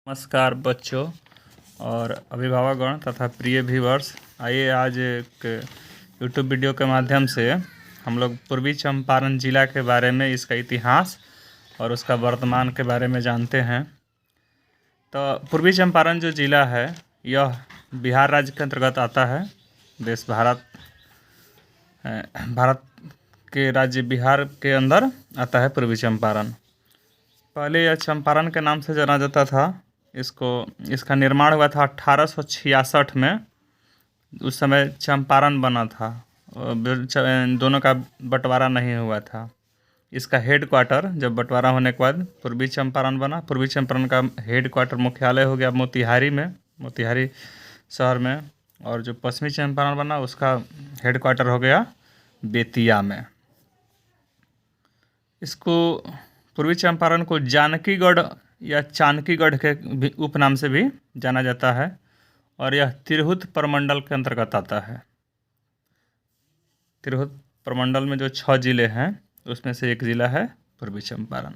नमस्कार बच्चों और अभिभावकगण तथा प्रिय व्यूअर्स। आइए आज एक यूट्यूब वीडियो के माध्यम से हम लोग पूर्वी चंपारण ज़िला के बारे में, इसका इतिहास और उसका वर्तमान के बारे में जानते हैं। तो पूर्वी चंपारण जो ज़िला है यह बिहार राज्य के अंतर्गत आता है। भारत के राज्य बिहार के अंदर आता है पूर्वी चंपारण। पहले यह चंपारण के नाम से जाना जाता था। इसका निर्माण हुआ था 1866 में। उस समय चंपारण बना था, दोनों का बंटवारा नहीं हुआ था। इसका हेड क्वार्टर जब बंटवारा होने के बाद पूर्वी चंपारण बना। पूर्वी चंपारण का हेड क्वार्टर मुख्यालय हो गया मोतिहारी शहर में, और जो पश्चिमी चंपारण बना उसका हेड क्वार्टर हो गया बेतिया में। इसको पूर्वी चंपारण को जानकीगढ़ या चानकीगढ़ के उपनाम से भी जाना जाता है, और यह तिरहुत प्रमंडल के अंतर्गत आता है। तिरहुत प्रमंडल में जो 6 ज़िले हैं उसमें से एक ज़िला है पूर्वी चंपारण।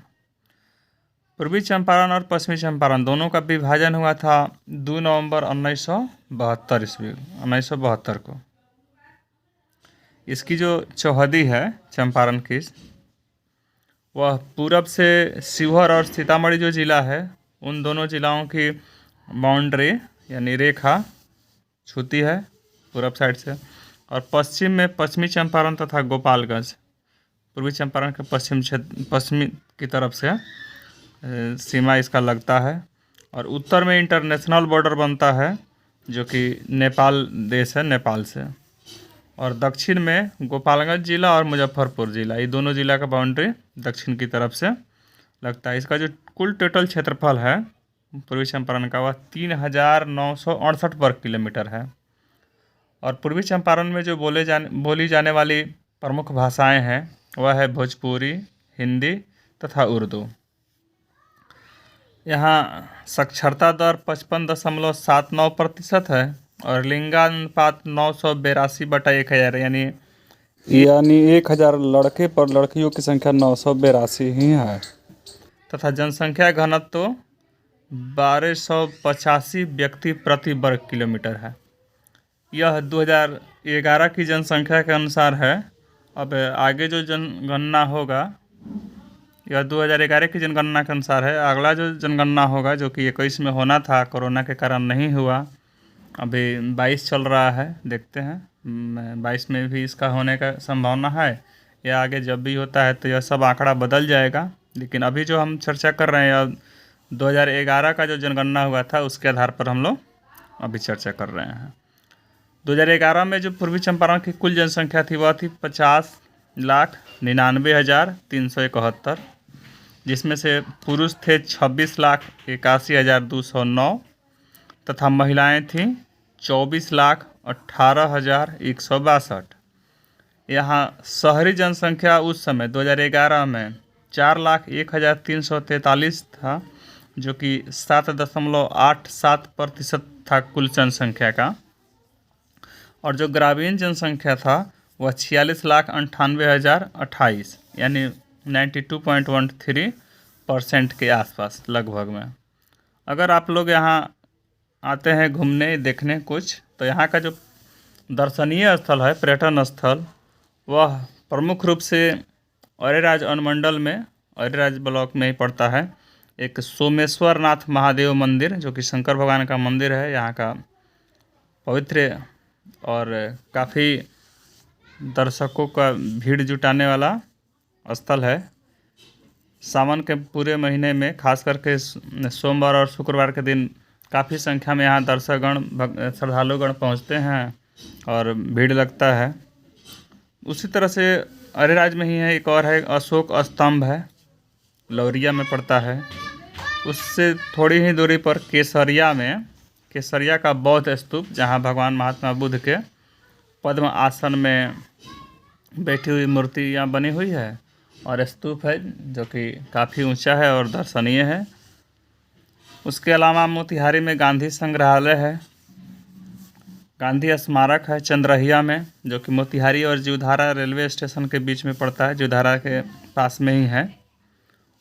पूर्वी चंपारण और पश्चिमी चंपारण दोनों का विभाजन हुआ था 2 नवंबर 1972 को। इसकी जो चौहदी है चंपारण की, वह पूरब से शिवहर और सीतामढ़ी जो ज़िला है उन दोनों ज़िलाओं की बाउंड्री यानी रेखा छूती है पूरब साइड से, और पश्चिम में पश्चिमी चंपारण तथा गोपालगंज पूर्वी चंपारण के पश्चिमी की तरफ से सीमा इसका लगता है, और उत्तर में इंटरनेशनल बॉर्डर बनता है जो कि नेपाल देश है, नेपाल से, और दक्षिण में गोपालगंज ज़िला और मुजफ्फरपुर ज़िला, ये दोनों ज़िला का बाउंड्री दक्षिण की तरफ से लगता है। इसका जो कुल टोटल क्षेत्रफल है पूर्वी चंपारण का वह 3968 वर्ग किलोमीटर है। और पूर्वी चंपारण में जो बोली जाने वाली प्रमुख भाषाएं हैं वह है भोजपुरी, हिंदी तथा उर्दू। यहाँ साक्षरता दर 55.79% है, और लिंगानुपात 982/1000 यानी 1000 लड़के पर लड़कियों की संख्या 982 ही है, तथा जनसंख्या घनत्व 1285 व्यक्ति प्रति वर्ग किलोमीटर है। यह 2011 की जनसंख्या के अनुसार है। अब आगे जो जनगणना होगा यह 2011 की जनगणना के अनुसार है। अगला जो जनगणना होगा जो कि 21 में होना था, कोरोना के कारण नहीं हुआ, अभी 22 चल रहा है, देखते हैं 22 में भी इसका होने का संभावना है, या आगे जब भी होता है तो यह सब आंकड़ा बदल जाएगा। लेकिन अभी जो हम चर्चा कर रहे हैं 2011 का जो जनगणना हुआ था उसके आधार पर हम लोग अभी चर्चा कर रहे हैं। 2011 में जो पूर्वी चंपारण की कुल जनसंख्या थी वह थी 50,99,371, जिसमें से पुरुष थे 26,81,209 तथा महिलाएं थीं 24,18,162। यहाँ शहरी जनसंख्या उस समय 2011 में 4,01,343 था, जो कि 7.87% था कुल जनसंख्या का, और जो ग्रामीण जनसंख्या था वह 46,98,028 यानी 92.13% के आसपास लगभग में। अगर आप लोग यहाँ आते हैं घूमने देखने कुछ, तो यहाँ का जो दर्शनीय स्थल है, पर्यटन स्थल, वह प्रमुख रूप से अरेराज अनुमंडल में, अरेराज ब्लॉक में ही पड़ता है, एक सोमेश्वर नाथ महादेव मंदिर जो कि शंकर भगवान का मंदिर है। यहाँ का पवित्र और काफ़ी दर्शकों का भीड़ जुटाने वाला स्थल है। सावन के पूरे महीने में खास करके सोमवार और शुक्रवार के दिन काफ़ी संख्या में यहाँ दर्शकगण, श्रद्धालुगण पहुँचते हैं और भीड़ लगता है। उसी तरह से अरेराज में ही है एक और है, अशोक स्तंभ है, लौरिया में पड़ता है। उससे थोड़ी ही दूरी पर केसरिया का बौद्ध स्तूप, जहाँ भगवान महात्मा बुद्ध के पद्म आसन में बैठी हुई मूर्तियाँ बनी हुई है, और स्तूप है जो कि काफ़ी ऊंचा है और दर्शनीय है। उसके अलावा मोतिहारी में गांधी संग्रहालय है, गांधी स्मारक है चंद्रहिया में, जो कि मोतिहारी और जीवधारा रेलवे स्टेशन के बीच में पड़ता है, जीवधारा के पास में ही है।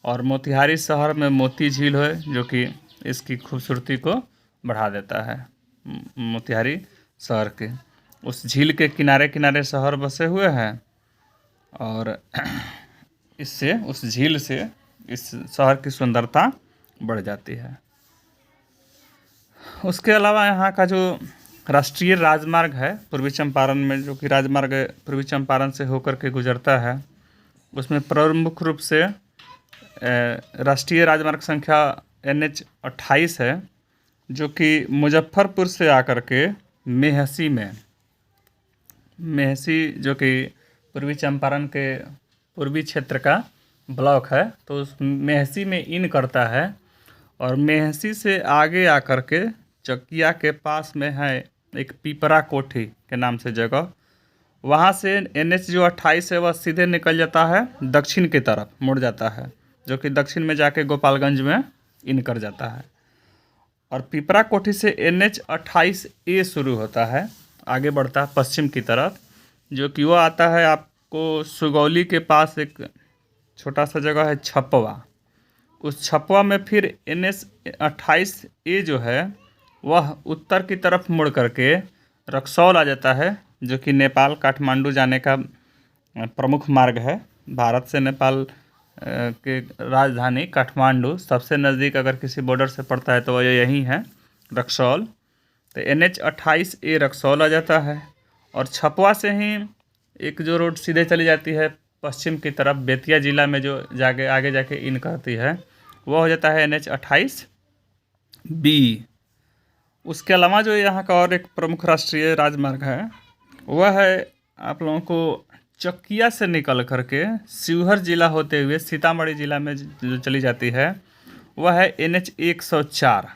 और मोतिहारी शहर में मोती झील है जो कि इसकी खूबसूरती को बढ़ा देता है। मोतिहारी शहर के उस झील के किनारे किनारे शहर बसे हुए हैं और इससे उस झील से इस शहर की सुंदरता बढ़ जाती है। उसके अलावा यहाँ का जो राष्ट्रीय राजमार्ग है पूर्वी चंपारण में, जो कि राजमार्ग पूर्वी चंपारण से होकर के गुजरता है, उसमें प्रमुख रूप से राष्ट्रीय राजमार्ग संख्या NH 28 है, जो कि मुजफ्फरपुर से आकर के मेहसी जो कि पूर्वी चंपारण के पूर्वी क्षेत्र का ब्लॉक है, तो उस मेहसी में इन करता है और मेहसी से आगे आकर के चकिया के पास में है एक पिपरा कोठी के नाम से जगह, वहाँ से NH जो 28 है वह सीधे निकल जाता है दक्षिण की तरफ मुड़ जाता है, जो कि दक्षिण में जाके गोपालगंज में इन कर जाता है। और पिपरा कोठी से NH 28A शुरू होता है, आगे बढ़ता है पश्चिम की तरफ, जो कि वो आता है आपको सुगौली के पास एक छोटा सा जगह है छपवा। उस छपवा में फिर NH 28A जो है वह उत्तर की तरफ मुड़ करके रक्सौल आ जाता है, जो कि नेपाल काठमांडू जाने का प्रमुख मार्ग है। भारत से नेपाल के राजधानी काठमांडू सबसे नज़दीक अगर किसी बॉर्डर से पड़ता है तो वह यही है, रक्सौल। तो NH 28A रक्सौल आ जाता है और छपवा से ही एक जो रोड सीधे चली जाती है पश्चिम की तरफ बेतिया जिला में, जो जाके आगे जाके इन करती है, वह हो जाता है NH 28B। उसके अलावा जो यहाँ का और एक प्रमुख राष्ट्रीय राजमार्ग है वह है आप लोगों को चकिया से निकल करके शिवहर जिला होते हुए सीतामढ़ी जिला में जो चली जाती है, वह है NH 104।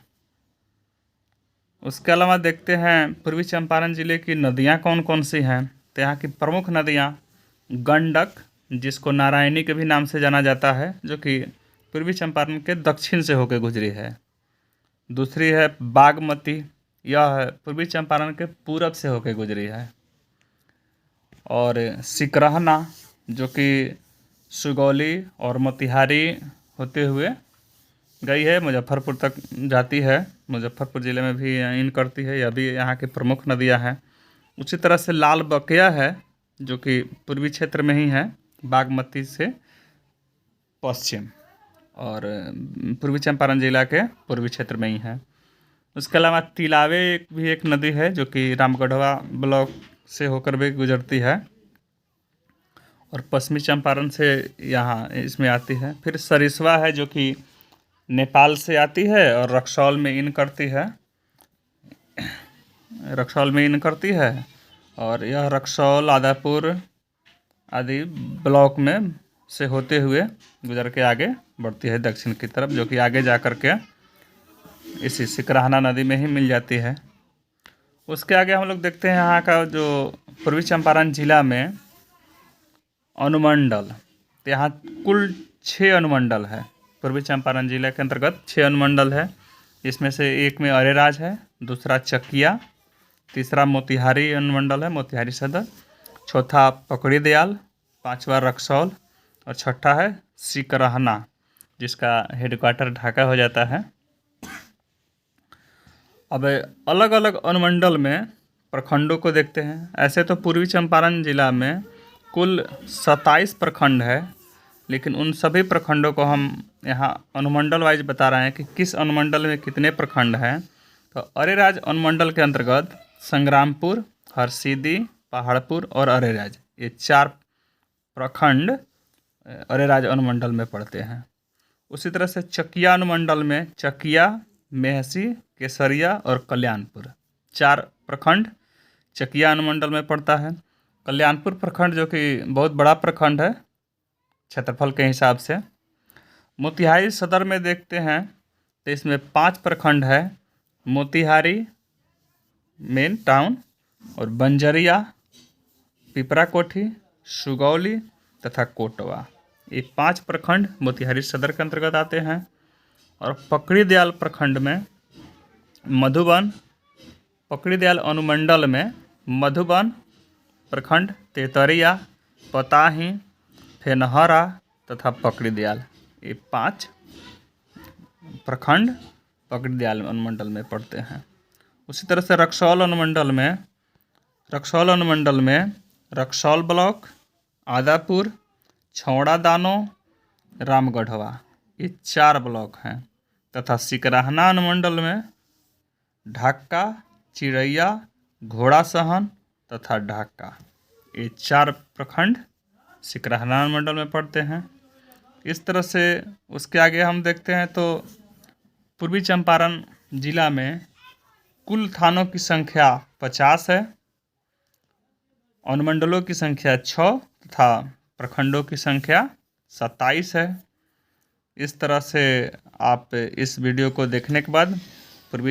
उसके अलावा देखते हैं पूर्वी चंपारण जिले की नदियाँ कौन कौन सी हैं। तो यहाँ की प्रमुख नदियाँ गंडक, जिसको नारायणी के भी नाम से जाना जाता है, जो कि पूर्वी चंपारण के दक्षिण से होकर गुजरी है। दूसरी है बागमती, यह पूर्वी चंपारण के पूरब से होकर गुजरी है। और सिकरहना, जो कि सुगौली और मोतिहारी होते हुए गई है, मुजफ्फरपुर तक जाती है, मुजफ्फरपुर ज़िले में भी इन करती है, यह भी यहाँ की प्रमुख नदियाँ हैं। उसी तरह से लाल बकिया है, जो कि पूर्वी क्षेत्र में ही है, बागमती से पश्चिम और पूर्वी चंपारण जिला के पूर्वी क्षेत्र में ही है। उसके अलावा तिलावे भी एक नदी है, जो कि रामगढ़वा ब्लॉक से होकर भी गुजरती है और पश्चिमी चंपारण से यहाँ इसमें आती है। फिर सरिस्वा है, जो कि नेपाल से आती है और रक्सौल में इन करती है और यह रक्सौल आदापुर आदि ब्लॉक में से होते हुए गुजर के आगे बढ़ती है दक्षिण की तरफ, जो कि आगे जा कर के इसी सिकरहना नदी में ही मिल जाती है। उसके आगे हम लोग देखते हैं यहाँ का जो पूर्वी चंपारण जिला में अनुमंडल। तो यहाँ कुल 6 अनुमंडल है। पूर्वी चंपारण जिला के अंतर्गत 6 अनुमंडल है। इसमें से एक में अरेराज है, दूसरा चकिया, तीसरा मोतिहारी अनुमंडल है, मोतिहारी सदर, चौथा पकड़ी दयाल, पांचवा रक्सौल और छठा है सिकरहना, जिसका हेडक्वार्टर ढाका हो जाता है। अब अलग अलग अनुमंडल में प्रखंडों को देखते हैं। ऐसे तो पूर्वी चंपारण जिला में कुल 27 प्रखंड है, लेकिन उन सभी प्रखंडों को हम यहाँ अनुमंडल वाइज बता रहे हैं कि किस अनुमंडल में कितने प्रखंड हैं। तो अरेराज अनुमंडल के अंतर्गत संग्रामपुर, हरसिद्धि, पहाड़पुर और अरेराज, ये 4 प्रखंड अरेराज अनुमंडल में पड़ते हैं। उसी तरह से चकिया अनुमंडल में चकिया, मेहसी, केसरिया और कल्याणपुर, 4 प्रखंड चकिया अनुमंडल में पड़ता है। कल्याणपुर प्रखंड, जो कि बहुत बड़ा प्रखंड है क्षेत्रफल के हिसाब से। मोतिहारी सदर में देखते हैं तो इसमें 5 प्रखंड है, मोतिहारी मेन टाउन और बंजरिया, पिपरा कोठी, सुगौली तथा कोटवा, ये 5 प्रखंड मोतिहारी सदर के अंतर्गत आते हैं। और पकड़ी दयाल प्रखंड में मधुबन, पकड़ी दयाल अनुमंडल में मधुबन प्रखंड, तेतरिया, पताही, फेनहरा तथा पकड़ी दयाल, ये 5 प्रखंड पकड़ीदयाल अनुमंडल में पड़ते हैं। उसी तरह से रक्सौल अनुमंडल में रक्सौल ब्लॉक, आदापुर, छौड़ा दानो, रामगढ़वा, ये 4 ब्लॉक हैं। तथा सिकरहना अनुमंडल में ढाका, चिरैया, घोड़ासहन तथा ढाका, ये 4 प्रखंड सिकरहना अनुमंडल में पड़ते हैं। इस तरह से उसके आगे हम देखते हैं तो पूर्वी चंपारण जिला में कुल थानों की संख्या 50 है, अनुमंडलों की संख्या 6 तथा प्रखंडों की संख्या 27 है। इस तरह से आप इस वीडियो को देखने के बाद